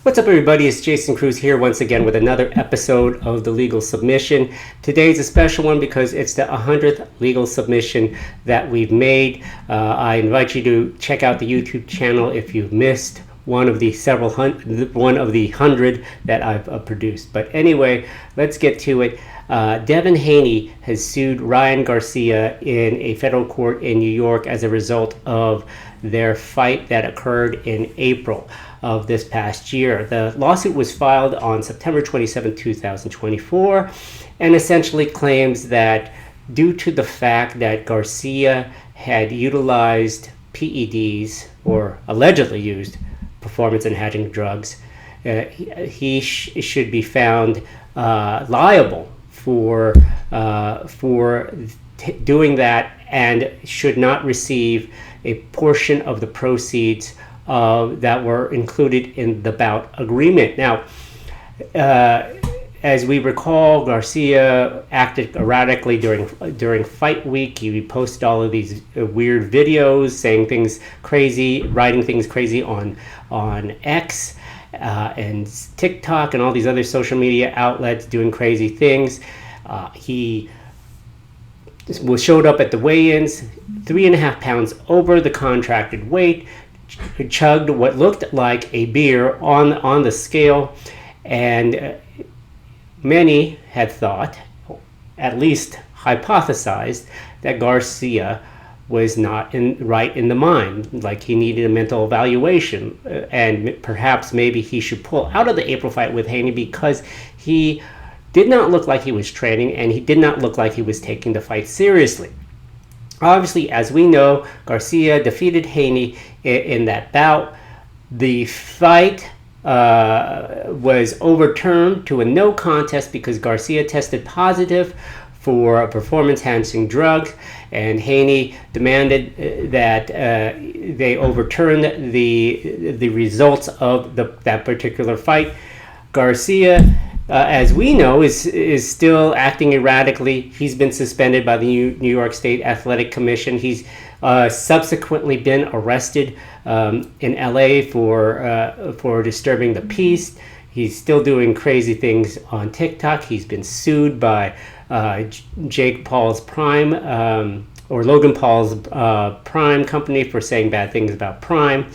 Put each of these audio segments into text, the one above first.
What's up, everybody? It's Jason Cruz here once again with another episode of The Legal Submission. Today's a special one because it's the 100th legal submission that we've made. I invite you to check out the YouTube channel if you've missed one of the 100 that I've produced. But anyway, let's get to it. Devin Haney has sued Ryan Garcia in a federal court in New York as a result of their fight that occurred in April of this past year. The lawsuit was filed on September 27, 2024, and essentially claims that due to the fact that Garcia had utilized PEDs, or allegedly used performance-enhancing drugs, he should be found liable for doing that and should not receive a portion of the proceeds that were included in the bout agreement. Now, as we recall, Garcia acted erratically during fight week. He posted all of these weird videos, saying things crazy, writing things crazy on X and TikTok and all these other social media outlets, doing crazy things. He showed up at the weigh-ins 3.5 pounds over the contracted weight, chugged what looked like a beer on the scale, and many had thought, at least hypothesized, that Garcia was not right in the mind, like he needed a mental evaluation, and perhaps maybe he should pull out of the April fight with Haney because he did not look like he was training, and he did not look like he was taking the fight seriously. Obviously, as we know, Garcia defeated Haney in that bout. The fight was overturned to a no contest because Garcia tested positive for a performance-enhancing drug, and Haney demanded that they overturn the results of that particular fight. Garcia, as we know, is still acting erratically. He's been suspended by the New York State Athletic Commission. He's subsequently been arrested in LA for disturbing the peace. He's still doing crazy things on TikTok. He's been sued by Jake Paul's Prime or Logan Paul's Prime company for saying bad things about Prime.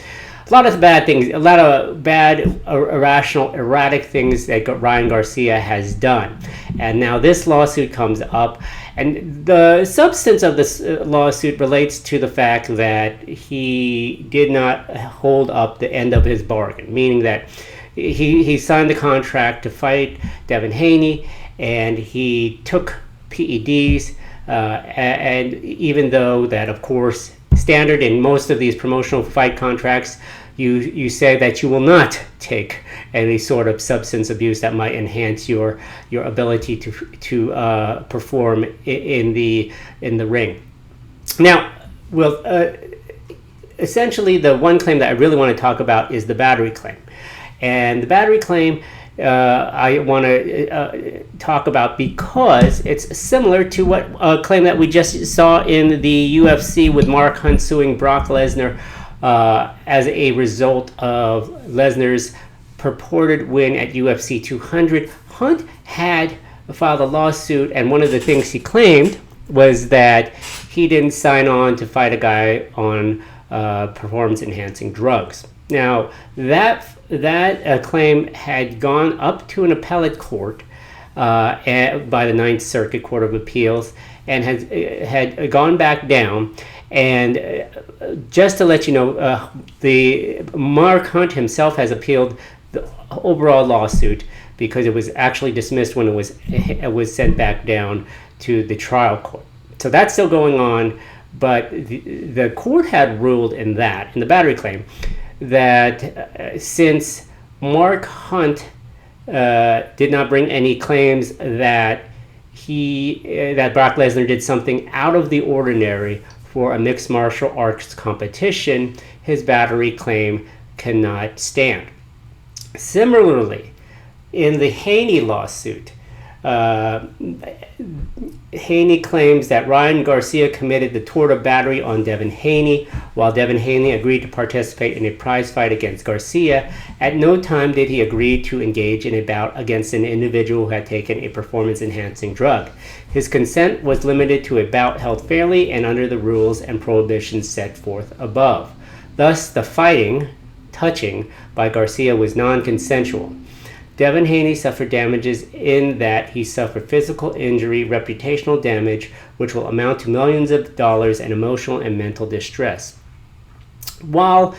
A lot of bad things, a lot of bad, irrational, erratic things that Ryan Garcia has done. And now this lawsuit comes up, and the substance of this lawsuit relates to the fact that he did not hold up the end of his bargain, meaning that he signed the contract to fight Devin Haney, and he took PEDs, and even though that, of course, standard in most of these promotional fight contracts, you say that you will not take any sort of substance abuse that might enhance your ability to perform in the ring. Now, essentially, the one claim that I really want to talk about is the battery claim, and the battery claim I want to talk about because it's similar to what a claim that we just saw in the UFC with Mark Hunt suing Brock Lesnar as a result of Lesnar's purported win at UFC 200. Hunt had filed a lawsuit, and one of the things he claimed was that he didn't sign on to fight a guy on performance-enhancing drugs. Now, that claim had gone up to an appellate court by the Ninth Circuit Court of Appeals, and had gone back down. And just to let you know, the Mark Hunt himself has appealed the overall lawsuit because it was actually dismissed when it was sent back down to the trial court. So that's still going on, but the court had ruled in the battery claim, that since Mark Hunt did not bring any claims that Brock Lesnar did something out of the ordinary for a mixed martial arts competition, his battery claim cannot stand. Similarly, in the Haney lawsuit, Uh, Haney claims that Ryan Garcia committed the tort of battery on Devin Haney, while Devin Haney agreed to participate in a prize fight against Garcia. At no time did he agree to engage in a bout against an individual who had taken a performance-enhancing drug. His consent was limited to a bout held fairly and under the rules and prohibitions set forth above. Thus, the touching by Garcia was non-consensual. Devin Haney suffered damages in that he suffered physical injury, reputational damage, which will amount to millions of dollars, and emotional and mental distress. While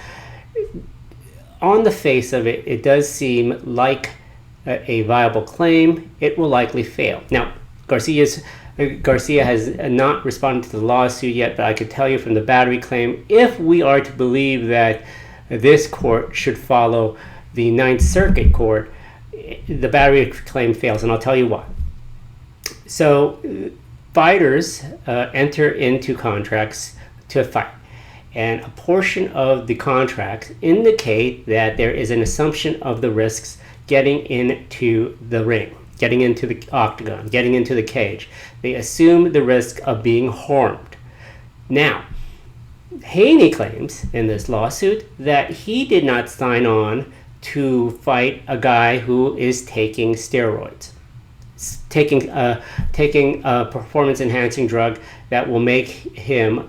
on the face of it, it does seem like a viable claim, it will likely fail. Now, Garcia has not responded to the lawsuit yet, but I could tell you from the battery claim, if we are to believe that this court should follow the Ninth Circuit Court, the battery claim fails, and I'll tell you why. So, fighters enter into contracts to fight, and a portion of the contracts indicate that there is an assumption of the risks getting into the ring, getting into the octagon, getting into the cage. They assume the risk of being harmed. Now, Haney claims in this lawsuit that he did not sign on to fight a guy who is taking steroids, taking a performance-enhancing drug that will make him,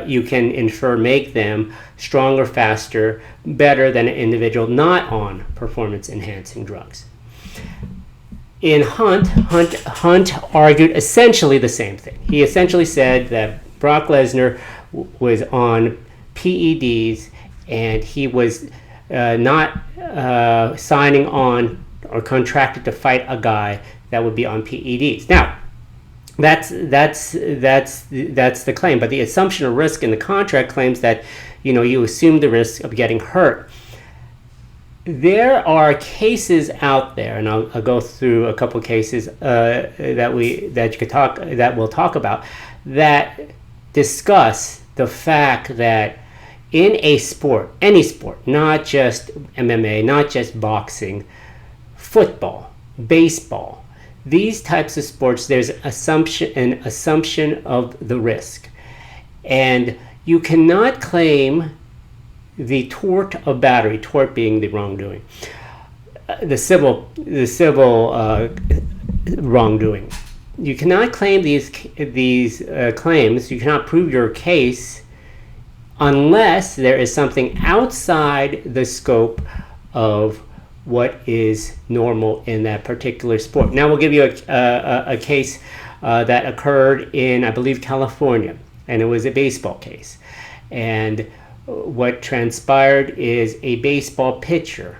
you can infer, make them stronger, faster, better than an individual not on performance-enhancing drugs. In Hunt argued essentially the same thing. He essentially said that Brock Lesnar was on PEDs and he was not signing on or contracted to fight a guy that would be on PEDs. Now, that's the claim, but the assumption of risk in the contract claims that you assume the risk of getting hurt. There are cases out there, and I'll go through a couple of cases that we'll talk about, that discuss the fact that in a sport, any sport, not just MMA, not just boxing, football, baseball, these types of sports, there's an assumption of the risk. And you cannot claim the tort of battery, tort being the wrongdoing, the civil wrongdoing. You cannot claim these claims, you cannot prove your case unless there is something outside the scope of what is normal in that particular sport. Now we'll give you a case that occurred in, I believe, California, and it was a baseball case. And what transpired is a baseball pitcher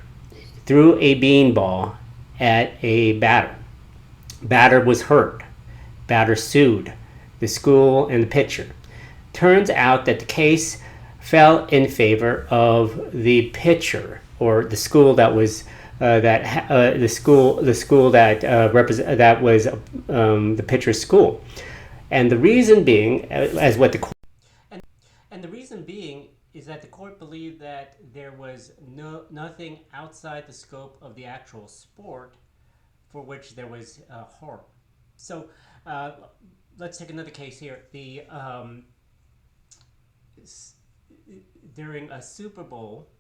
threw a beanball at a batter. Batter was hurt. Batter sued the school and the pitcher. Turns out that the case fell in favor of the pitcher, or the school that was the pitcher's school, and the reason being, and the reason being is that the court believed that there was nothing outside the scope of the actual sport for which there was harm. So let's take another case here. During a Super Bowl,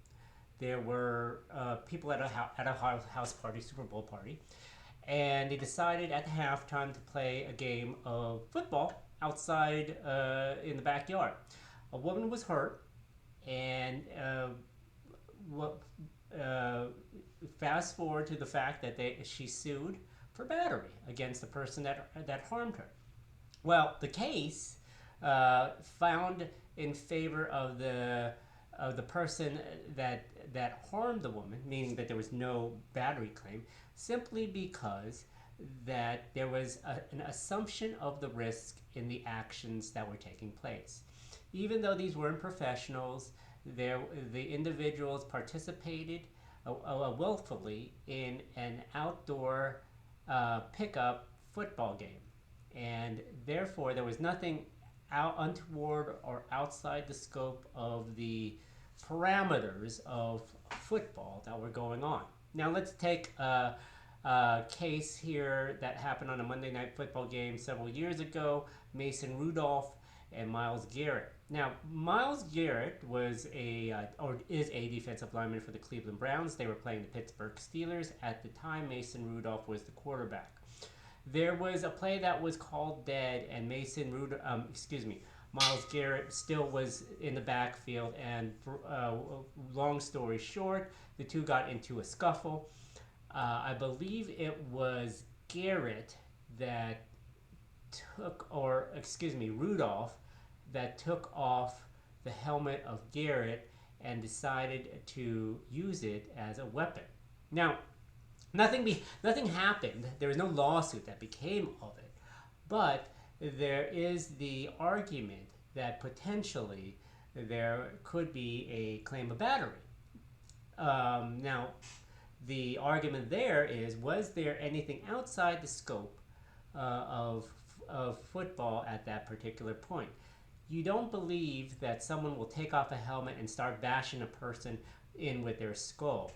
there were people at a house party, Super Bowl party, and they decided at the halftime to play a game of football outside in the backyard. A woman was hurt, and fast forward to the fact that she sued for battery against the person that harmed her. Well, the case found in favor of the person that harmed the woman, meaning that there was no battery claim, simply because that there was an assumption of the risk in the actions that were taking place. Even though these weren't professionals, the individuals participated willfully in an outdoor pickup football game, and therefore there was nothing untoward or outside the scope of the parameters of football that were going on. Now let's take case here that happened on a Monday Night Football game several years ago. Mason Rudolph and Myles Garrett. Now, Myles Garrett was or is a defensive lineman for the Cleveland Browns. They were playing the Pittsburgh Steelers at the time. Mason Rudolph was the quarterback. There was a play that was called dead, and Myles Garrett still was in the backfield. And long story short, the two got into a scuffle. I believe it was Garrett that Rudolph that took off the helmet of Garrett and decided to use it as a weapon. Now, nothing happened. There was no lawsuit that became of it, but there is the argument that potentially there could be a claim of battery. Now, the argument there is, was there anything outside the scope of football at that particular point? You don't believe that someone will take off a helmet and start bashing a person in with their skull.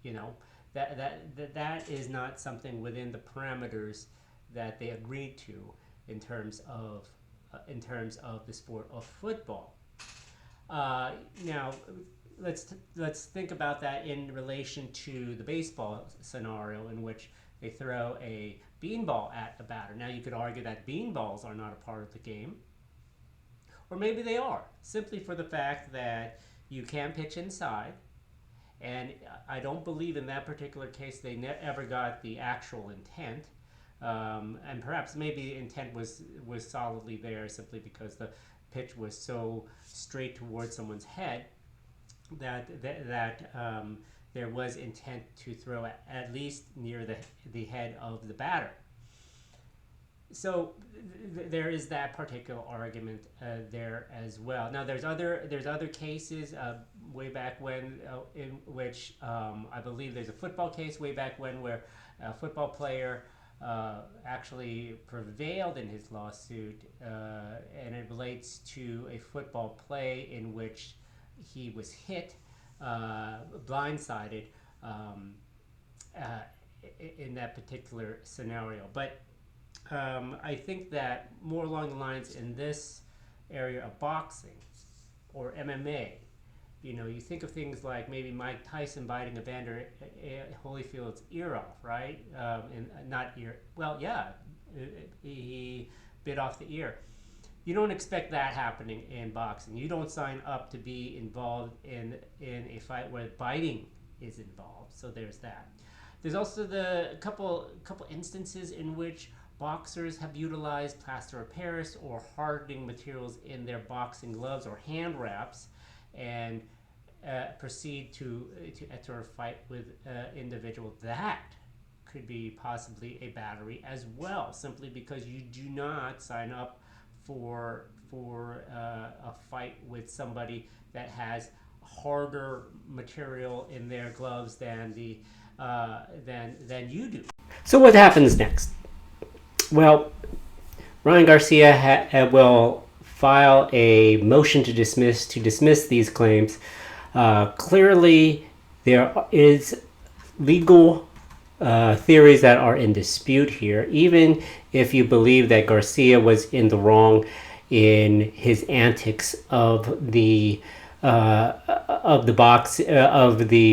You know, that is not something within the parameters that they agreed to in terms of the sport of football. Now, let's think about that in relation to the baseball scenario in which they throw a beanball at the batter. Now, you could argue that beanballs are not a part of the game, or maybe they are, simply for the fact that you can pitch inside. And I don't believe in that particular case they ever got the actual intent. And perhaps maybe the intent was solidly there simply because the pitch was so straight towards someone's head that there was intent to throw at least near the head of the batter. So there is that particular argument there as well. Now there's other cases way back when in which I believe there's a football case way back when where a football player actually prevailed in his lawsuit, and it relates to a football play in which he was hit, blindsided in that particular scenario. But I think that more along the lines in this area of boxing or MMA, you think of things like maybe Mike Tyson biting Evander Holyfield's ear off, right? He bit off the ear. You don't expect that happening in boxing. You don't sign up to be involved in a fight where biting is involved. So there's that. There's also the couple instances in which boxers have utilized plaster of Paris or hardening materials in their boxing gloves or hand wraps, and proceed to enter a fight with individual. That could be possibly a battery as well, simply because you do not sign up for a fight with somebody that has harder material in their gloves than you do. So what happens next? Well, Ryan Garcia will file a motion to dismiss these claims. Clearly, there is legal theories that are in dispute here. Even if you believe that Garcia was in the wrong in his antics of the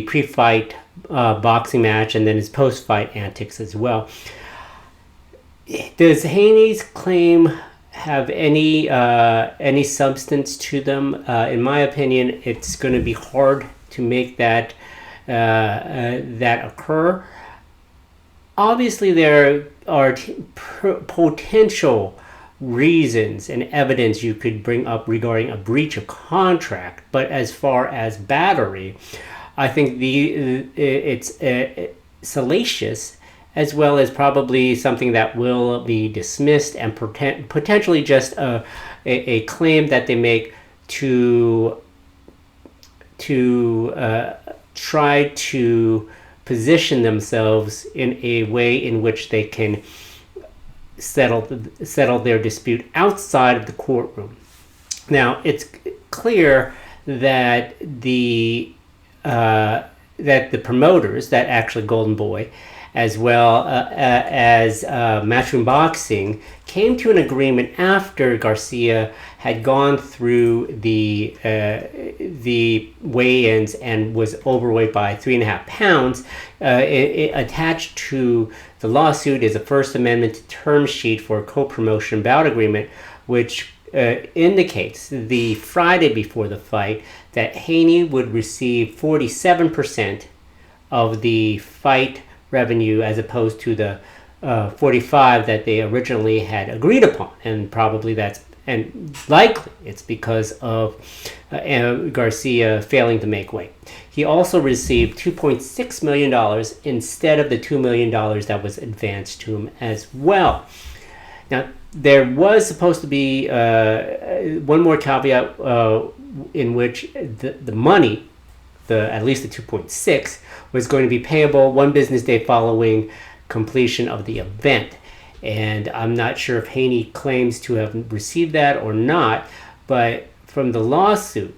pre-fight boxing match, and then his post-fight antics as well. Does Haney's claim have any substance to them? In my opinion, it's going to be hard to make that occur. Obviously, there are potential reasons and evidence you could bring up regarding a breach of contract, but as far as battery, I think it's salacious, as well as probably something that will be dismissed and potentially just a claim that they make to try to position themselves in a way in which they can settle their dispute outside of the courtroom. Now, it's clear that the promoters, that actually Golden Boy, as well as Matchroom Boxing, came to an agreement after Garcia had gone through the weigh-ins and was overweight by 3.5 pounds. Attached to the lawsuit is a First Amendment term sheet for a co-promotion bout agreement, which indicates the Friday before the fight that Haney would receive 47% of the fight revenue as opposed to the 45 that they originally had agreed upon, and probably likely it's because of Garcia failing to make weight. He also received $2.6 million instead of the $2 million that was advanced to him as well. Now, there was supposed to be one more caveat in which the money, at least the 2.6, was going to be payable one business day following completion of the event. And I'm not sure if Haney claims to have received that or not, but from the lawsuit,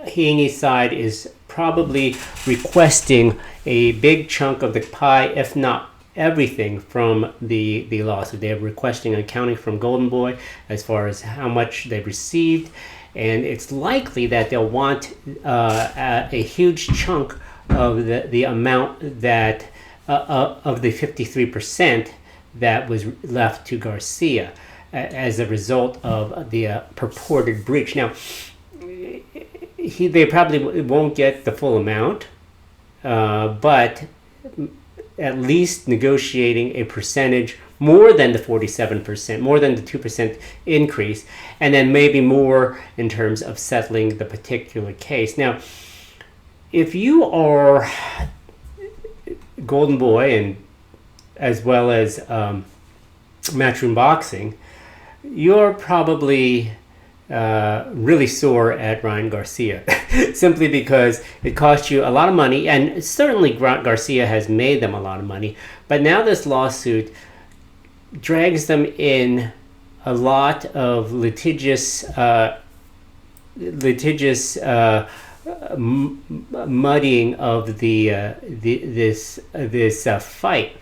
Haney's side is probably requesting a big chunk of the pie, if not everything, from the lawsuit. They're requesting accounting from Golden Boy as far as how much they've received, and it's likely that they'll want a huge chunk of the amount that of the 53% that was left to Garcia as a result of the purported breach. Now, they probably won't get the full amount, but at least negotiating a percentage more than the 47%, more than the 2% increase, and then maybe more in terms of settling the particular case. Now, if you are Golden Boy and as well as Matchroom Boxing, you're probably really sore at Ryan Garcia simply because it cost you a lot of money, and certainly Garcia has made them a lot of money, but now this lawsuit drags them in a lot of litigious muddying of this fight.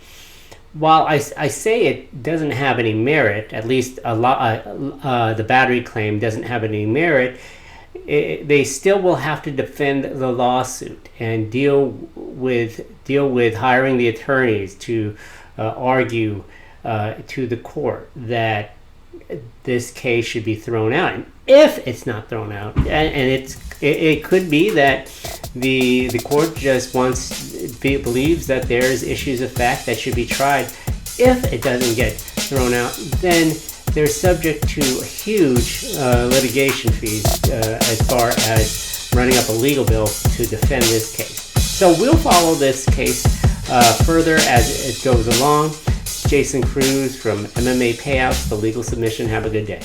While I say it doesn't have any merit, at least the battery claim doesn't have any merit, they still will have to defend the lawsuit and deal with hiring the attorneys to argue to the court that this case should be thrown out. And if it's not thrown out, and it could be that the court just believes that there's issues of fact that should be tried. If it doesn't get thrown out, then they're subject to huge litigation fees as far as running up a legal bill to defend this case. So we'll follow this case further as it goes along. Jason Cruz from MMA Payouts, The Legal Submission. Have a good day.